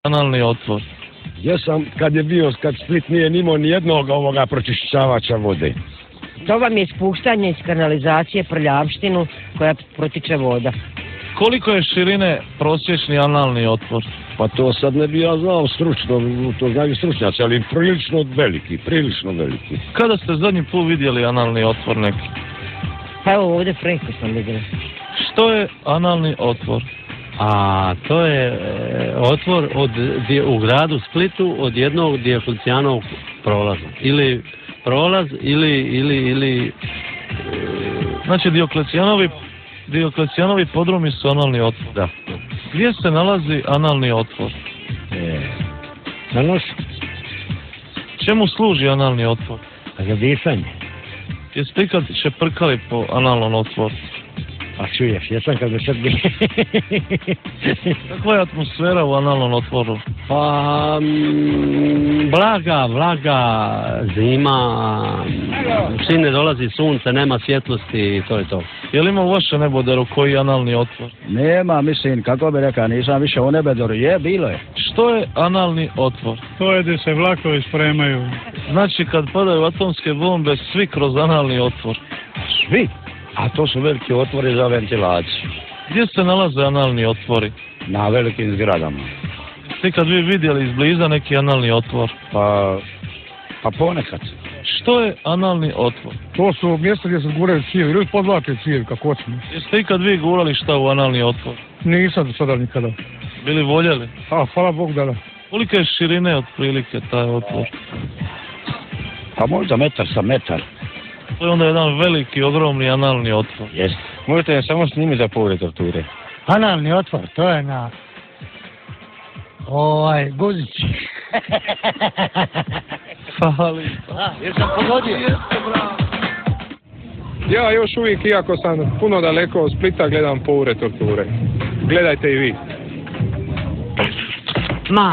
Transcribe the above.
analni otvor? Jesam kad Split nije nimao ni jednog ovoga pročišćavača vode. To vam je spuštanje iz kanalizacije prljavštinu koja protiče voda. Koliko je širine prosječni analni otvor? Pa to sad ne bi ja znao stručno, to znaju stručnjaci, ali prilično veliki. Kada ste zadnji put vidjeli analni otvor neki? Pa evo ovdje preko sam vidjela. Što je analni otvor? A to je otvor u gradu Splitu od jednog Dioklecijanovog prolaza. Ili prolaz ili Znači Dioklecianovi podrumi su analni otvor. Da. Gdje se nalazi analni otvor? Na nosu. Čemu služi analni otvor? Za disanje. Jeste ikad šeprkali po analnom otvoru? A čuješ, jesam kad me sad bi... Kakva je atmosfera u analnom otvoru? Pa... Vlaga, zima, čim ne dolazi sunce, nema svjetlosti i to je to. Je li ima u vaše neboderu koji analni otvor? Nema, mislim, kako bi rekao, nisam više u neboderu, bilo je. Što je analni otvor? To je gdje se vlakovi spremaju. Znači kad padaju atomske bombe, svi kroz analni otvor. Svi? A to su veliki otvori za ventilaciju. Gdje se nalaze analni otvori? Na velikim zgradama. Ste kad vi vidjeli izbliza neki analni otvor? Pa ponekad. Što je analni otvor? To su mjesta gdje se guraju cijevi, ili podvlače cijevi, kako ćemo. Jeste ikad vi gurali šta u analni otvor? Nisam do sada nikada. Bili voljeli? Hvala Bog da. Kolike je širine otprilike taj otvor? Pa možda metar sa metar. To je onda jedan veliki, ogromni analni otvor. Jeste. Možete je samo snimiti za povrede torture. Analni otvor, to je na... guzici. Hvala. Jesam pogodio? Ja još uvijek, iako sam puno daleko od Splita, gledam povrede torture. Gledajte i vi.